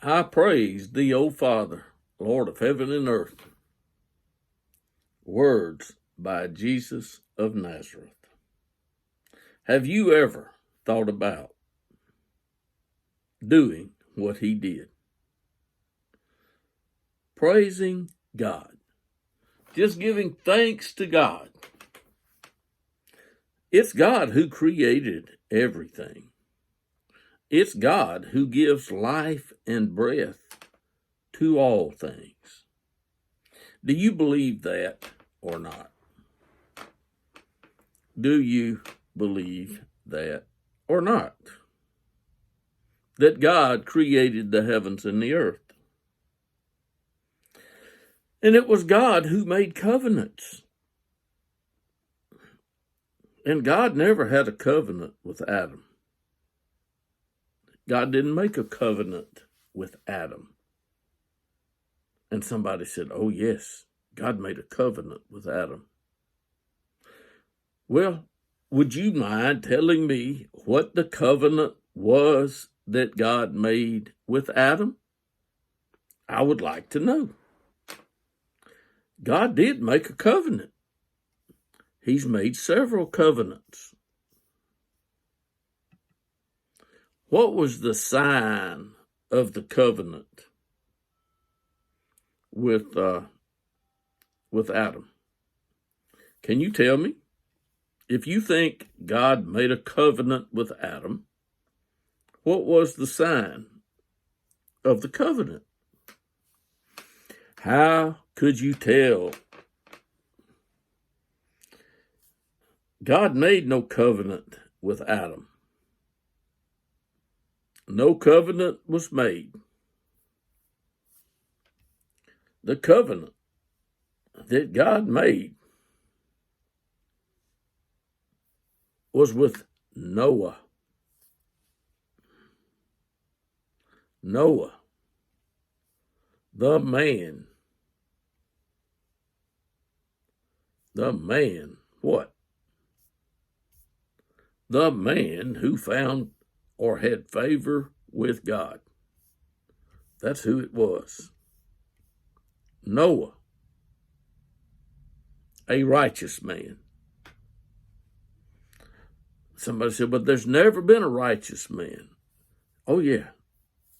I praise thee, O Father, Lord of heaven and earth. Words by Jesus of Nazareth. Have you ever thought about doing what he did? Praising God. Just giving thanks to God. It's God who created everything. It's God who gives life and breath to all things. Do you believe that or not? Do you believe that or not? That God created the heavens and the earth. And it was God who made covenants. And God never had a covenant with Adam. God didn't make a covenant with Adam. And somebody said, oh yes, God made a covenant with Adam. Well, would you mind telling me what the covenant was that God made with Adam? I would like to know. God did make a covenant. He's made several covenants. What was the sign of the covenant with Adam? Can you tell me? If you think God made a covenant with Adam, what was the sign of the covenant? How could you tell? God made no covenant with Adam. No covenant was made. The covenant that God made was with Noah. Noah, the man. The man, what? The man who found or had favor with God. That's who it was. Noah, a righteous man. Somebody said, but there's never been a righteous man. Oh yeah,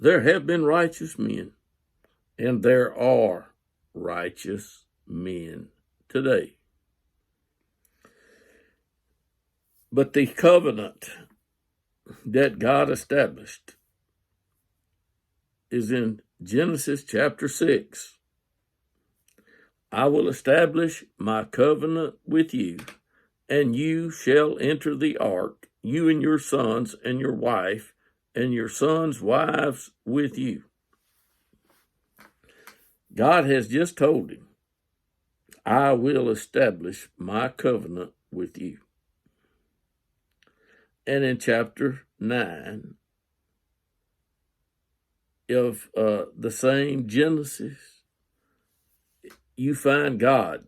there have been righteous men, and there are righteous men today. But the covenant that God established is in Genesis chapter 6. I will establish my covenant with you, and you shall enter the ark, you and your sons and your wife, and your sons' wives with you. God has just told him, I will establish my covenant with you. And in chapter 9 of the same Genesis, you find God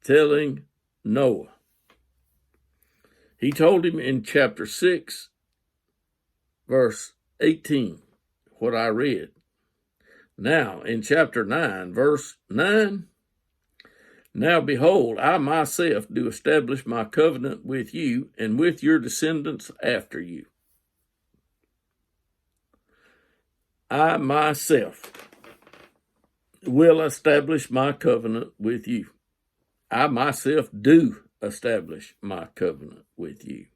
telling Noah. He told him in chapter 6, verse 18, what I read. Now, in chapter 9, verse 9, now behold, I myself do establish my covenant with you and with your descendants after you. I myself will establish my covenant with you. I myself do establish my covenant with you.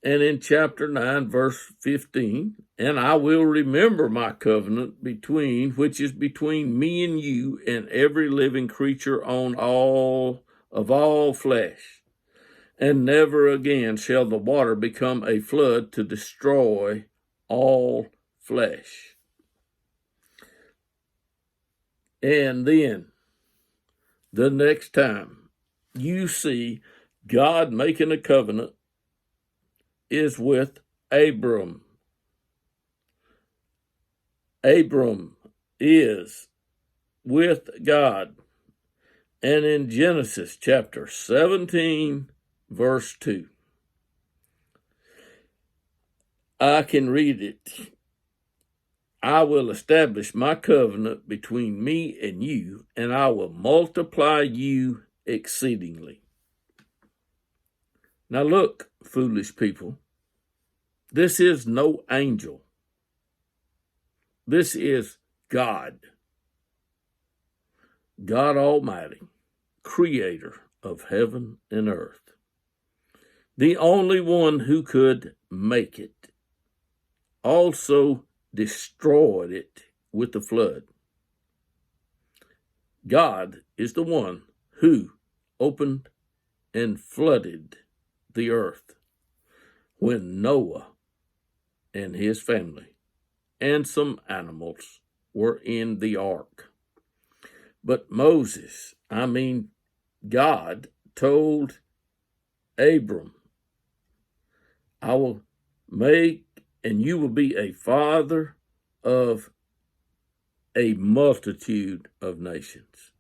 And in chapter 9, verse 15, and I will remember my covenant which is between me and you and every living creature of all flesh. And never again shall the water become a flood to destroy all flesh. And then the next time you see God making a covenant is with Abram. Abram is with God. And in Genesis chapter 17, verse 2, I can read it. I will establish my covenant between me and you, and I will multiply you exceedingly. Now look, foolish people, this is no angel. This is God. God Almighty, creator of heaven and earth. The only one who could make it, also destroyed it with the flood. God is the one who opened and flooded the earth when Noah and his family and some animals were in the ark. But God told Abram, I will make, and you will be a father of a multitude of nations.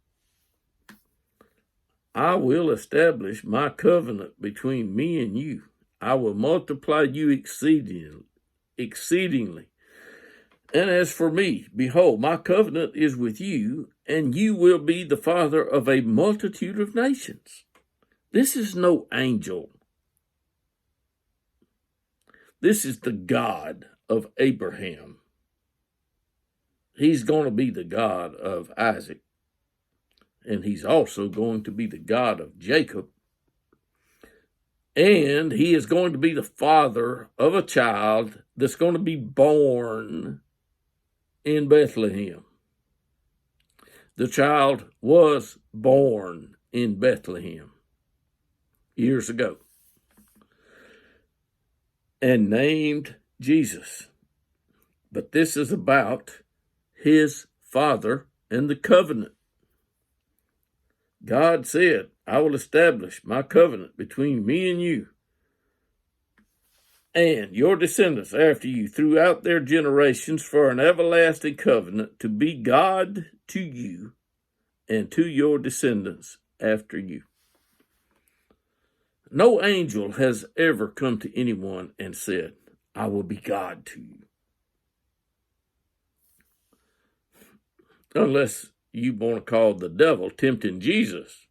I will establish my covenant between me and you. I will multiply you exceedingly. And as for me, behold, my covenant is with you, and you will be the father of a multitude of nations. This is no angel. This is the God of Abraham. He's going to be the God of Isaac, and he's also going to be the God of Jacob. And he is going to be the father of a child that's going to be born in Bethlehem. The child was born in Bethlehem years ago and named Jesus. But this is about his father and the covenant. God said, I will establish my covenant between me and you and your descendants after you throughout their generations for an everlasting covenant to be God to you and to your descendants after you. No angel has ever come to anyone and said, I will be God to you. Unless you want to call the devil tempting Jesus.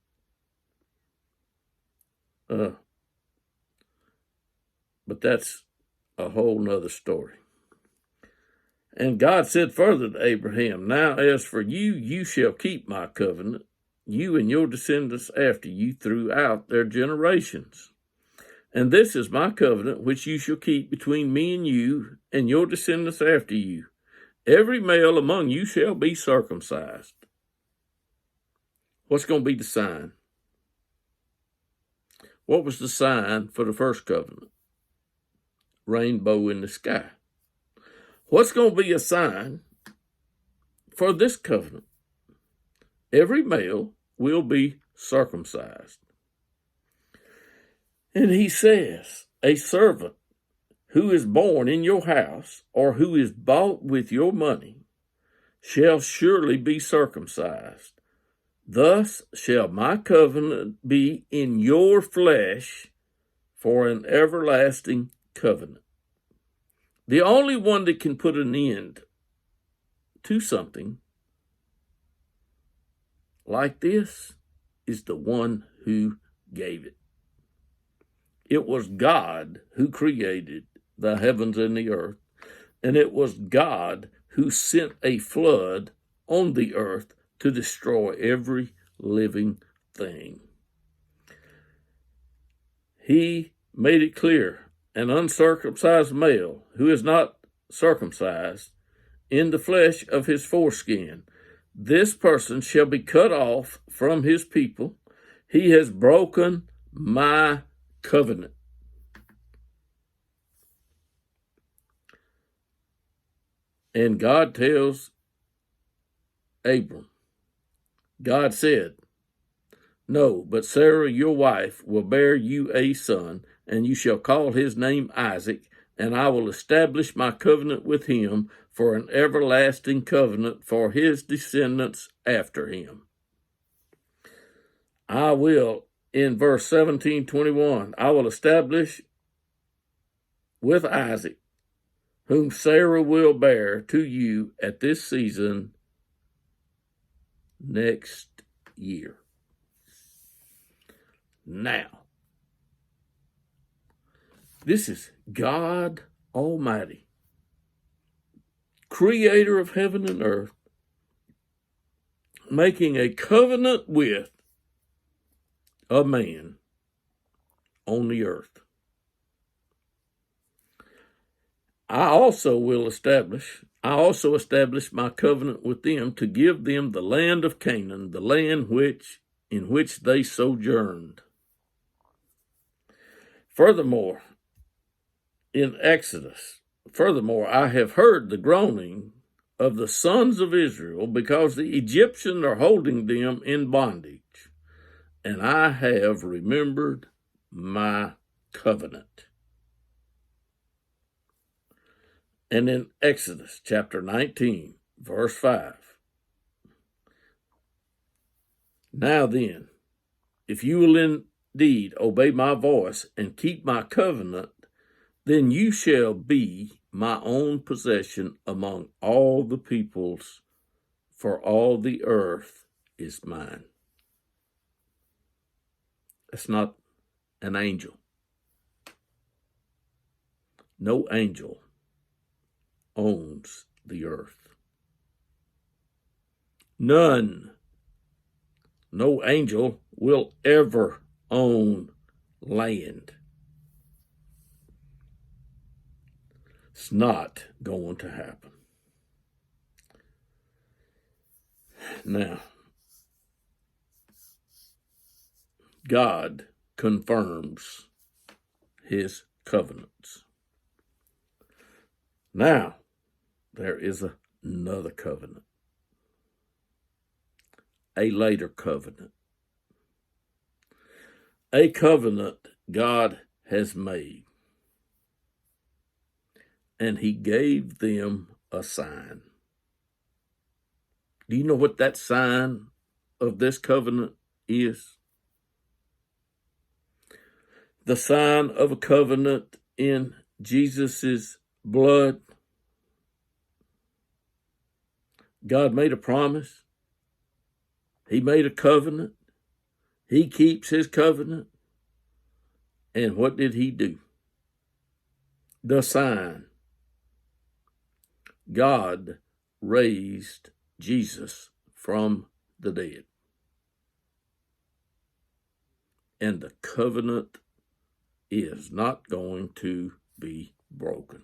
But that's a whole nother story. And God said further to Abraham, now as for you, you shall keep my covenant, you and your descendants after you throughout their generations. And this is my covenant which you shall keep between me and you and your descendants after you. Every male among you shall be circumcised. What's going to be the sign? What was the sign for the first covenant? Rainbow in the sky. What's going to be a sign for this covenant? Every male will be circumcised. And he says, a servant who is born in your house or who is bought with your money shall surely be circumcised. Thus shall my covenant be in your flesh for an everlasting covenant. The only one that can put an end to something like this is the one who gave it. It was God who created the heavens and the earth, and it was God who sent a flood on the earth to destroy every living thing. He made it clear, an uncircumcised male who is not circumcised in the flesh of his foreskin, this person shall be cut off from his people. He has broken my covenant. And God tells Abram, God said, no, but Sarah, your wife, will bear you a son, and you shall call his name Isaac, and I will establish my covenant with him for an everlasting covenant for his descendants after him. I will, in verse 17:21, I will establish with Isaac whom Sarah will bear to you at this season next year. Now, this is God Almighty, creator of heaven and earth, making a covenant with a man on the earth. I also establish my covenant with them to give them the land of Canaan, the land in which they sojourned. Furthermore, I have heard the groaning of the sons of Israel because the Egyptians are holding them in bondage, and I have remembered my covenant. And in Exodus chapter 19, verse 5, now then, if you will indeed obey my voice and keep my covenant, then you shall be my own possession among all the peoples, for all the earth is mine. That's not an angel. No angel owns the earth. None. No angel will ever own land. It's not going to happen. Now, God confirms his covenants. Now, there is another covenant, a later covenant, a covenant God has made, and he gave them a sign. Do you know what that sign of this covenant is? The sign of a covenant in Jesus' blood. God made a promise. He made a covenant. He keeps his covenant. And what did he do? The sign. God raised Jesus from the dead. And the covenant is not going to be broken.